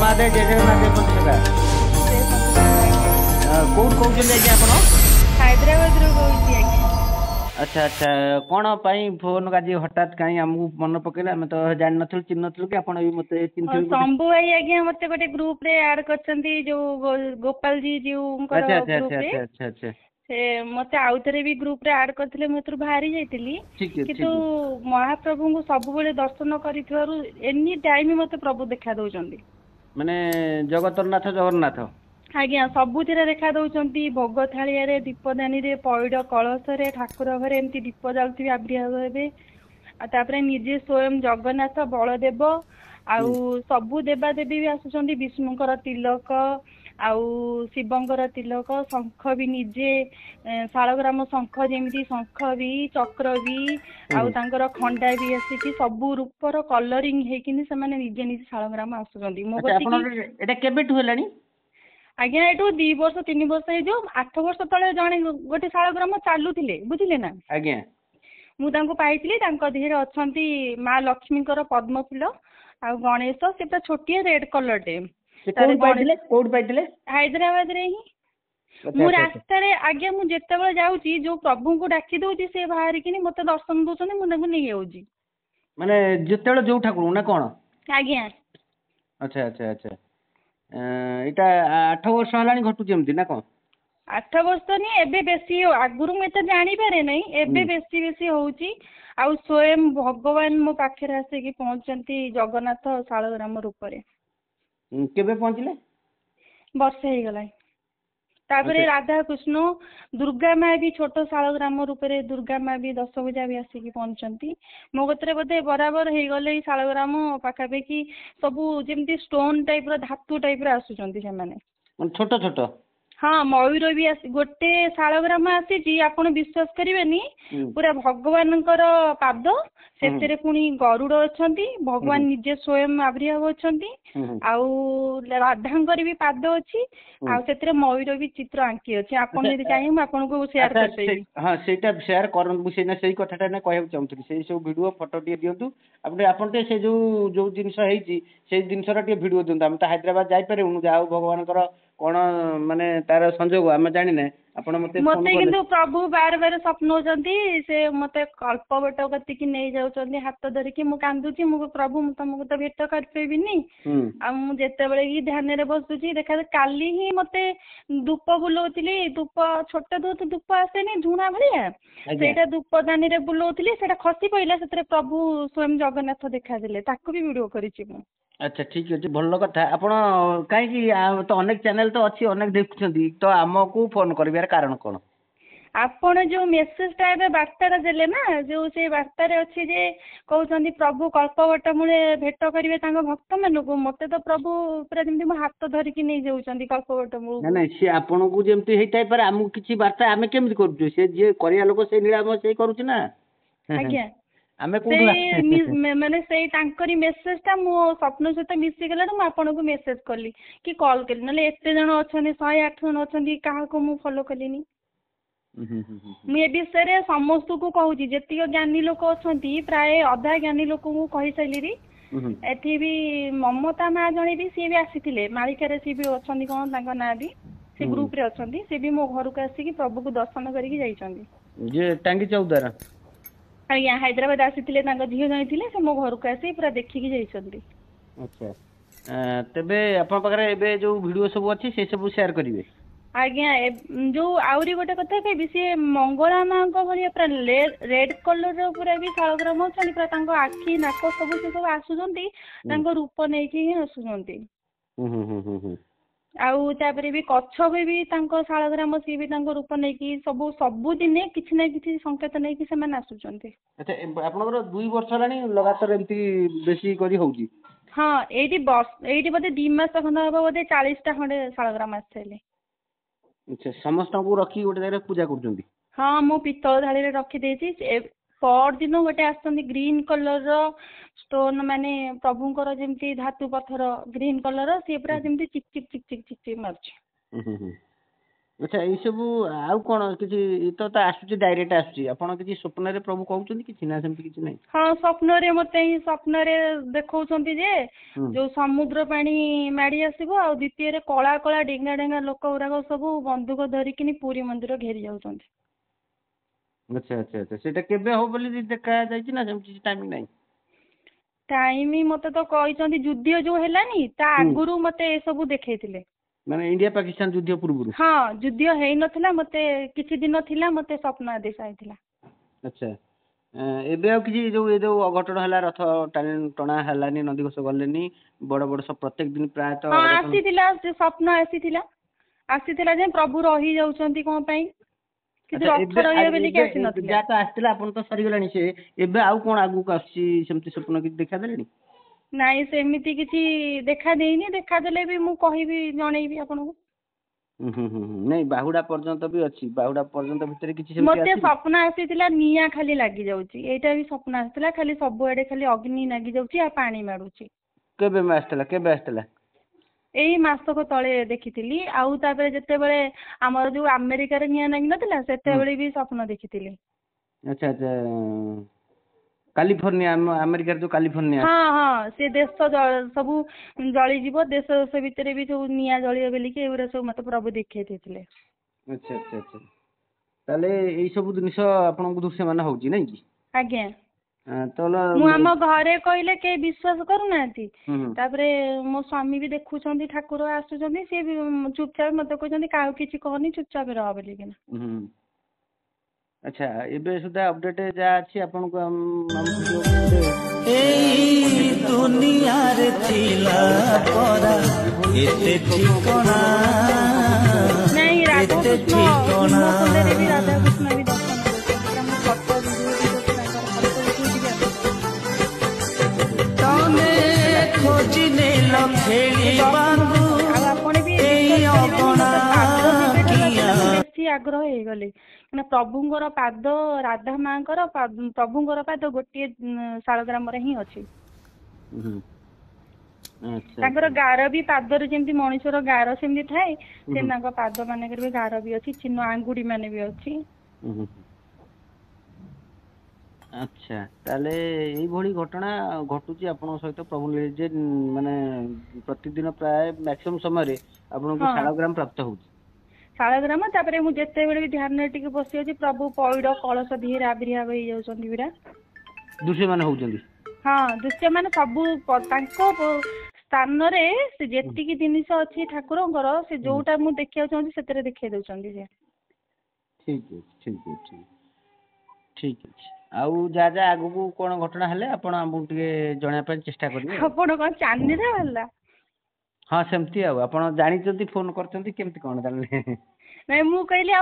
महादेव जय जगन्नाथ जय पंचसखा कौन कौन आज्ञा आप हैदराबाद रो कହୁଛି आज्ञा। अच्छा अच्छा कौन फोन आज हठात कहीं आमको मन पकेला आम तो जान नथुल चिन्ह नथुल कि आपण भी मते चिन्ह शंभू भाई आज्ञा मते गोटे ग्रुप रे ऐड करछंती जो गोपाल जी जी अच्छा अच्छा ग्रुप रे अच्छा अच्छा अच्छा से मते आउथरे भी ग्रुप रे ऐड करथिले मते बाहरी जाइतिली किंतु महाप्रभु को सब बेले दर्शन करिथारु एनी टाइम मते प्रभु देखा दउचंदी माने जगतरनाथ जगन्नाथ आज्ञा सबुथिरे देखा दउचंती भोग थालिया रे दीपदानी रे पइड कलश रे ठाकुर घरे एमती दीप जालथि आविर्भाव हेबे तापरे निजे स्वयं जगन्नाथ बलदेव आउ सबु देवा देवी भी आसुचंदी विष्णुकर तिलक आउ शिवंकर तिलक शंख भी निजे शालग्राम शंख जेमिति शंख भी चक्र भी आउ तांकर खंडा भी आसी सबु रूपर कलरिंग हेकिनि से माने निजे निजे शालग्राम आसुचंदी मो कति एटा केबेठु हेलानी आज्ञा एटू 2 वर्ष 3 वर्ष जो 8 वर्ष तले जने गोटे शालग्राम चालुथिले बुझिले ना आज्ञा मु तांको पाइथिली तांको देहरे अछंती माँ लक्ष्मीकर पद्म फूल आ गणेश से पूरा छोटिया रेड कलर टे हैदराबाद रे ही मु रास्ता रे आज्ञा मु जेतेबेले जाउची जो प्रभु को डाकी दउची से बाहर किनी मते दर्शन दउछन मु तांको नै जाउची माने जेतेबेले जो ठाकुर ना कोन आज्ञा अच्छा अच्छा अच्छा एटा 8 वर्ष हलानी घटु जेमती ना कोन 8 वर्ष नहीं एबे बेसी आगुरु में तो जानी पारे नहीं एबे बेसी बेसी होउची आ स्वयं भगवान मो पाखे आसे कि पहुंचंती जगन्नाथ शालग्राम रूप रे केबे पहुंचले वर्षे ही गला तापरे राधा कृष्ण दुर्गा माँ भी छोट शालग्राम रूप रे दुर्गा माँ भी 10 पूजा भी आसिकी पहुंचंती मो गतरे बोधे बराबर हे गले शालग्राम पाखापाखि सबू जेमती स्टोन टाइप रो धातु टाइप रो आसुचंती से माने छोट छोट हाँ मयूर भी गोटे शालग्राम आसी आपण विश्वास करेनि पूरा भगवान पाद से पुणी गरुड़ अच्छा भगवान निजे स्वयं आविर्भाव अच्छा आउ राधांकर भी पाद अच्छी आउ मयूर भी चित्र आंकी अच्छी आपन यदि चाहिए मैं आपको शेयर करदेबी हाँ सेटा शेयर करन सेही कथाटा ना कहब चाहूथि से सब वीडियो फोटो टे दियंतु आपन से जो जिंस हेची से जिंसरा टे वीडियो दियंतु हम त हैदराबाद जाई पारे उनु जाऊ भगवानकर कौन माने तार संजोग आम जानी ना आपण मते किंतु प्रभु बार बार स्वप्नौचंती से मते कल्पवट कतिकी नहीं जाउचंती हाथ धरिकी मु कांदुची मु प्रभु मु तुमको तो भेट कर पेबिनी आ मु जेतेबेले की ध्यान रे बसुची देखा काली ही मते धूप बुलौतिली धूप छोट धूप आसेनी झुणा भलिया सेटा धूप दानी रे बुलौतिली सेटा खसी पइला सेतरे प्रभु स्वयं जगन्नाथ देखा दिले ताकू भी वीडियो करिची मु अच्छा ठीक अच्छे भल कथा आपण कहीं तो अनेक चैनल तो अच्छी अनेक देखुछंती तो आमको फोन करबार कारण कोन आपण जो मेसेज टा ए वार्ता देले ना जो से वार्ता रे अछि जे कहउछंती प्रभु कल्पवट मुळे भेट करिवे तांग भक्त मानको मते तो प्रभु पूरा जेमति मो हाथ धरि कि नै जाउछंती कल्पवट मुळे ना नहीं से आपण को जेमति हेइ टाइप पर हमहु किछि वार्ता आमे केमि करजु से जे करिया लोक से नीलाम से करूछ ना आज्ञा आमे को माने से तांकरी मेसेज टा मो स्वप्न सहित मिसी गेला मु आपन को मेसेज करली कि कॉल करली नले एते जण अछनी 108 जण अछनी काहा को मु फॉलो करलिनी मु ए विषय रे समस्त को कहूची जेतिक ज्ञानी लोक अछंती प्राय आधा ज्ञानी लोक को कहि सैलिरी एथि भी ममता मा जणे भी सी भी आसीथिले मालिका रे सी भी अछंती कोन तांका ना भी से ग्रुप रे अछंती से भी मो घर को आसी कि प्रभु को दर्शन करिक जाइछंती जे टांगी चौदारा आज्ञा हैदराबाद आसीथिले तांका झियो जाइथिले से मो घर को आसी पूरा देखिक जाइछंती अच्छा तबे अपन पकरे एबे जो वीडियो सब अछि से सब शेयर करिवे आज्ञा जो आउरी गोटे कथा कहबी से मंगला माँ को भलिया पूरा रेड कलर रो पूरा भी शालग्राम अछनी पूरा तांको आखी नाक सब से सब आसुचंती तांको रूप नै कि ही आसुचंती आउ तापरे भी कच्छ भी तांको शालग्राम सी भी तांको रूप नै कि सब दिने किछि नै किछि संकेत नै कि से मान आसुचंती अच्छा आपनकर 2 वर्ष लानी लगातार एंती बेसी करी होउची हां एडी बदे 2 मास खंड हबो बदे 40 टा खंडे शालग्राम आछले अच्छा समस्त को रखी गोटे जगह पूजा करछंती हाँ मु पितल थाली रे रखी देछि पर दिन गोटे आसछंती ग्रीन कलर रो स्टोन माने प्रभुंकर जेमती धातु पत्थर ग्रीन कलर से पूरा जेमती चिक चिक चिक चिक चिक चिक मारछ ଆଚ୍ଛା ଏଇ ସବୁ ଆଉ କଣ କିଛି ତ ଆସୁଛି ଡାଇରେକ୍ଟ ଆସୁଛି ଆପଣ କିଛି ସ୍ୱପ୍ନରେ ପ୍ରଭୁ କହୁଛନ୍ତି କିଛି ନା ସେମିତି କିଛି ନାହିଁ? ହଁ ସ୍ୱପ୍ନରେ ମତେ ହିଁ ସ୍ୱପ୍ନରେ ଦେଖଉଛନ୍ତି ଯେ ଯୋଉ ସମୁଦ୍ର ପାଣି ମାଡି ଆସିବ ଆଉ ଦ୍ୱିତୀୟରେ କଳା କଳା ଡେଙ୍ଗା ଡେଙ୍ଗା ଲୋକ ଗୁଡାକ ସବୁ ବନ୍ଧୁକ ଧରିକିନି ପୁରୀ ମନ୍ଦିର ଘେରି ଯାଉଛନ୍ତି। ଆଚ୍ଛା ଆଚ୍ଛା ଆଚ୍ଛା ସେଇଟା କେବେ ହବ ବୋଲି ଦେଖା ଯାଇଛି ନା ସେମିତି କିଛି ଟାଇମିଂ ନାହିଁ? ଟାଇମ ମତେ ତ କହିଛନ୍ତି ଯୁଦ୍ଧ ଯୋଉ ହେଲାନି ତା ଆଗରୁ ମତେ ଏସବୁ ଦେଖେଇଥିଲେ। ମାନେ ଇଣ୍ଡିଆ ପାକିସ୍ତାନ ଯୁଦ୍ଧ ପୂର୍ବରୁ? ହଁ ଯୁଦ୍ଧ ହେଇନଥିଲା ମତେ କିଛି ଦିନ ଥିଲା ମତେ ସ୍ୱପ୍ନ ଆଦେଶ ଆଇଥିଲା। ଆଚ୍ଛା ଏବେ ଆଉ କିଛି ଯୋଉ ଏ ଯୋଉ ଅଘଟଣ ହେଲା ରଥ ଟଣା ହେଲାନି ନନ୍ଦିଘୋଷ ଗଲେନି ବଡ ବଡ ସବୁ ପ୍ରତ୍ୟେକ ଦିନ ପ୍ରାୟତଃ ହଁ ଆସିଥିଲା ସେ ସ୍ୱପ୍ନ ଆସିଥିଲା ଯେ ପ୍ରଭୁ ରହି ଯାଉଛନ୍ତି କଣ ପାଇଁ କିନ୍ତୁ ଆଚ୍ଛା ରଥ ଏବେ ରହିବେ ବୋଲିକି ଏବେ ଆସିନଥିଲେ। ଯାହା ତ ଆସିଥିଲା ଆପଣ ତ ସରିଗଲାଣି ସେ ଏବେ ଆଉ କଣ ଆଗକୁ ଆସୁଛି ସେମିତି ସ୍ୱପ୍ନ କିଛି ଦେଖା ଦେଲେଣି? ନାଇଁ ସେମିତି କିଛି ଦେଖା ଦେଇନି ଦେଖାଦେଲେ ବି ମୁଁ କହିବି ଜଣେଇବି ଆପଣଙ୍କୁ। ନାଇଁ ବାହୁଡା ପର୍ଯ୍ୟନ୍ତ ବି ଅଛି ବାହୁଡା ପର୍ଯ୍ୟନ୍ତ ଭିତରେ କିଛି ସେମିତି ମତେ ଆସିନି? ସ୍ୱପ୍ନ ଆସିଥିଲା ନିଆଁ ଖାଲି ଲାଗି ଯାଉଛି ଏଇଟା ବି ସ୍ୱପ୍ନ ଆସିଥିଲା ଖାଲି ସବୁଆଡେ ଖାଲି ଅଗ୍ନି ଲାଗି ଯାଉଛି ଆଉ ପାଣି ମାଡୁଛି। କେବେ ଆସିଥିଲା? ଏଇ ମାସକ ତଳେ ଦେଖିଥିଲି ଆଉ ତାପରେ ଯେତେବେଳେ ଆମର ଯୋଉ ଆମେରିକାରେ ନିଆଁ ଲାଗି ନଥିଲା ସେତେବେଳେ ବି ସ୍ୱପ୍ନ ଦେଖିଥିଲି। ଆଚ୍ଛା ଆଚ୍ଛା କାଲିଫର୍ଣ୍ଣିଆ ଆମେରିକାର ଯୋଉ କାଲିଫର୍ଣ୍ଣିଆ। ହଁ ହଁ ସେ ଦେଶ ସବୁ ଜଳିଯିବ ଦେଶ ଭିତରେ ବି ସବୁ ନିଆଁ ଜଳିବ ବୋଲିକି ଏଗୁଡା ସବୁ ମତେ ପ୍ରଭୁ ଦେଖେଇ ଦେଇଥିଲେ। ଆଚ୍ଛା ଆଚ୍ଛା ଆଚ୍ଛା ତାହେଲେ ଏଇ ସବୁ ଜିନିଷ ଆପଣଙ୍କୁ ଦୃଶ୍ୟମାନ ହଉଛି ନାଇଁ କି? ଆଜ୍ଞା ତାହେଲେ ମୁଁ ଆମ ଘରେ କହିଲେ କେହି ବିଶ୍ୱାସ କରୁନାହାନ୍ତି ହୁଁ ତାପରେ ମୋ ସ୍ୱାମୀ ବି ଦେଖୁଛନ୍ତି ଠାକୁର ଆସୁଛନ୍ତି ସିଏ ବି ଚୁପଚାପ ମତେ କହୁଛନ୍ତି କାହାକୁ କିଛି କହନି ଚୁପଚାପ ରହ ବୋଲିକିନା। ଆଚ୍ଛା ଏବେ ସୁଦ୍ଧା ଅପଡେଟ ଯାହା ଅଛି ଆପଣଙ୍କୁ ଏଇ ଦୁନିଆରେ ଥିଲା ପରା ଏତେ ଠିକଣା ନାଇଁ ଏତେ ରାଧାକୃଷ୍ଣ ଠିକଣା ହିମକୁଣ୍ଡରେ ବି ରାଧାକୃଷ୍ଣ ବି ଦର୍ଶନ କରୁଛନ୍ତି ଆମ ଫଟୋ ଭିଡିଓ ବି କରୁଛି ତାଙ୍କର ଫଟୋ ଉଠେଇକି ବି ଆସୁଛନ୍ତି। ତମେ ଖୋଜି ନେଲ ଖେଳିବାକୁ ଆଉ ଆପଣ ବି ଏଇ ବିଶ୍ୱାସ କରିବେନି ଅଗଣା ମତେ ପାଦ ଯେବେଠୁ ଲାଗିଲା ମୁଁ କିଆ ବେଶୀ ଆଗ୍ରହ ହେଇଗଲି କାହିଁକିନା ପ୍ରଭୁଙ୍କର ପାଦ ରାଧା ମାଙ୍କର ପ୍ରଭୁଙ୍କର ପାଦ ଗୋଟିଏ ଶାଳଗ୍ରାମରେ ହିଁ ଅଛି। ଆଚ୍ଛା ତାଙ୍କର ଆଚ୍ଛା ଗାର ବି ପାଦରେ ଯେମିତି ମଣିଷର ଗାର ସେମିତି ଥାଏ ସେ ତାଙ୍କ ପାଦ ମାନଙ୍କରେ ବି ଗାର ବି ଅଛି ଚିହ୍ନ ଆଙ୍ଗୁଠି ମାନେ ବି ଅଛି। ଆଚ୍ଛା ତାହେଲେ ଏଇଭଳି ଘଟଣା ଘଟୁଛି ଆପଣଙ୍କ ସହିତ ପ୍ରଭୁ ନିଜେ ମାନେ ପ୍ରତିଦିନ ପ୍ରାୟ ମ୍ୟାକ୍ସିମମ୍ ସମୟରେ ଆପଣଙ୍କୁ ହଁ ଶାଳଗ୍ରାମ ପ୍ରାପ୍ତ ହଉଛି। ଶାଳଗ୍ରାମ ତାପରେ ମୁଁ ଯେତେବେଳେ ବି ଧ୍ୟାନରେ ଟିକେ ବସି ଅଛି ପ୍ରଭୁ ପଇଡ କଳସ ଦିହରେ ଆବିର୍ଭାବ ହେଇଯାଉଛନ୍ତି ପୁରା। ଦୃଶ୍ୟମାନ ହଉଛନ୍ତି। ହଁ ଦୃଶ୍ୟମାନ ସବୁ ତାଙ୍କ ସ୍ଥାନରେ ସେ ଯେତିକି ଜିନିଷ ଅଛି ଠାକୁରଙ୍କର ସେ ଯୋଉଟା ମୁଁ ଦେଖିବାକୁ ଚାହୁଁଛି ସେଥିରେ ଦେଖେଇ ଦଉଛନ୍ତି ସେ। ଠିକ ଅଛି ଆଉ ଯାହା ଯାହା ଆଗକୁ କଣ ଘଟଣା ହେଲେ ଆପଣ ଆମକୁ ଟିକେ ଜଣେଇବା ପାଇଁ ଚେଷ୍ଟା କରିବେ ଆଉ। ଆପଣ କଣ ଚାନିରେ ବାହାରିଲା? ହଁ ସେମିତି ଆଉ ଆପଣ ଜାଣିଛନ୍ତି ଫୋନ କରିଛନ୍ତି କେମିତି କଣ ଜାଣିଲେ? ନାଇଁ ମୁଁ କହିଲି